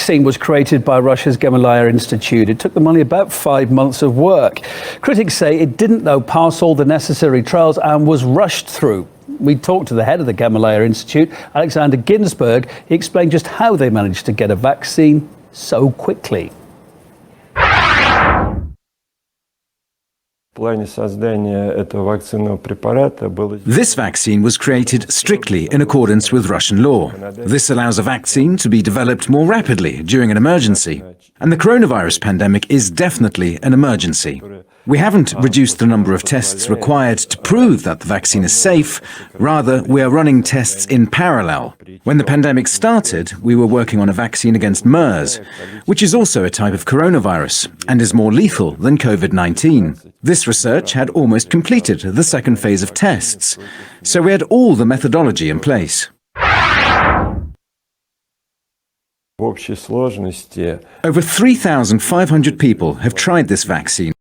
vaccine was created by Russia's Gamaleya Institute. It took them only about 5 months of work. Critics say it didn't, though, pass all the necessary trials and was rushed through. We talked to the head of the Gamaleya Institute, Alexander Gintsburg. He explained just how they managed to get a vaccine so quickly. This vaccine was created strictly in accordance with Russian law. This allows a vaccine to be developed more rapidly during an emergency. And the coronavirus pandemic is definitely an emergency. We haven't reduced the number of tests required to prove that the vaccine is safe. Rather, we are running tests in parallel. When the pandemic started, we were working on a vaccine against MERS, which is also a type of coronavirus and is more lethal than COVID-19. This research had almost completed the second phase of tests, so we had all the methodology in place. Over 3,500 people have tried this vaccine.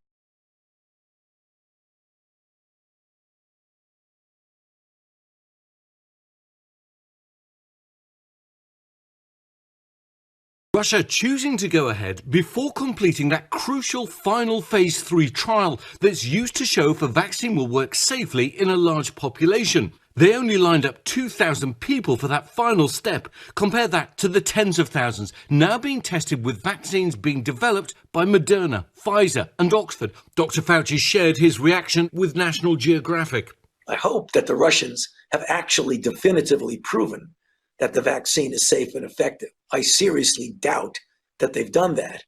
Russia choosing to go ahead before completing that crucial final phase 3 trial that's used to show if a vaccine will work safely in a large population. They only lined up 2,000 people for that final step. Compare that to the tens of thousands now being tested with vaccines being developed by Moderna, Pfizer and Oxford. Dr. Fauci shared his reaction with National Geographic. I hope that the Russians have actually definitively proven that the vaccine is safe and effective. I seriously doubt that they've done that.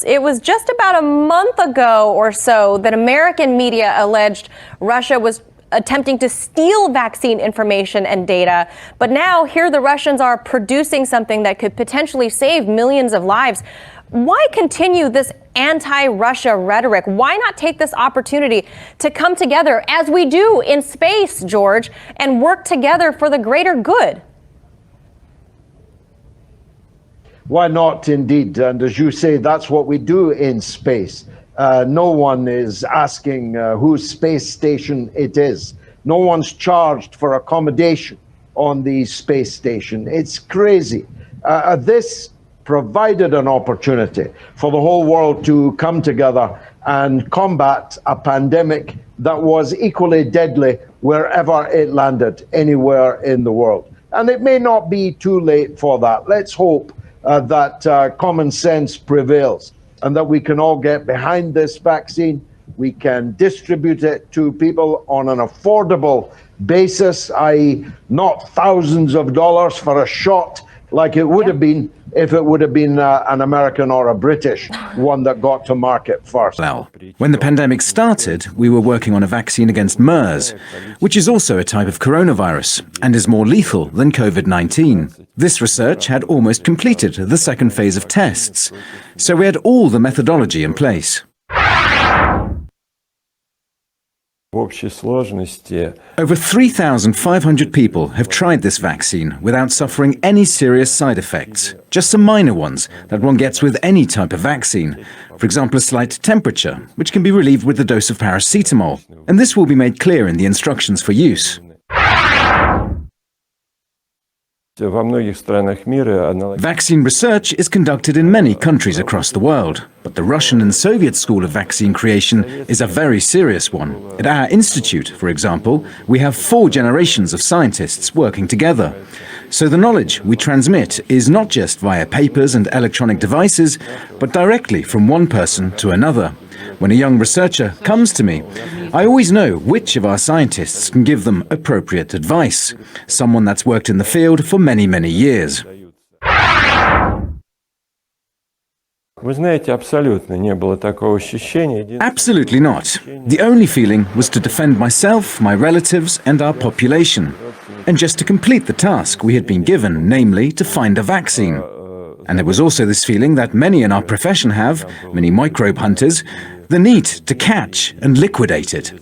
It was just about a month ago or so that American media alleged Russia was attempting to steal vaccine information and data. But now here the Russians are producing something that could potentially save millions of lives. Why continue this anti-Russia rhetoric? Why not take this opportunity to come together as we do in space, George, and work together for the greater good? Why not, indeed? And as you say, that's what we do in space. No one is asking whose space station it is. No one's charged for accommodation on the space station. It's crazy. This provided an opportunity for the whole world to come together and combat a pandemic that was equally deadly wherever it landed, anywhere in the world. And it may not be too late for that. Let's hope that common sense prevails and that we can all get behind this vaccine. We can distribute it to people on an affordable basis, i.e. not thousands of dollars for a shot like it would have been if it would have been an American or a British one that got to market first. When the pandemic started, we were working on a vaccine against MERS, which is also a type of coronavirus and is more lethal than COVID-19. This research had almost completed the second phase of tests, so we had all the methodology in place. Over 3,500 people have tried this vaccine without suffering any serious side effects, just some minor ones that one gets with any type of vaccine. For example, a slight temperature, which can be relieved with a dose of paracetamol. And this will be made clear in the instructions for use. Vaccine research is conducted in many countries across the world, but the Russian and Soviet school of vaccine creation is a very serious one. At our institute, for example, we have 4 generations of scientists working together. So the knowledge we transmit is not just via papers and electronic devices, but directly from one person to another. When a young researcher comes to me, I always know which of our scientists can give them appropriate advice. Someone that's worked in the field for many, many years. Absolutely not. The only feeling was to defend myself, my relatives, and our population. And just to complete the task we had been given, namely to find a vaccine. And there was also this feeling that many in our profession have, many microbe hunters, the need to catch and liquidate it.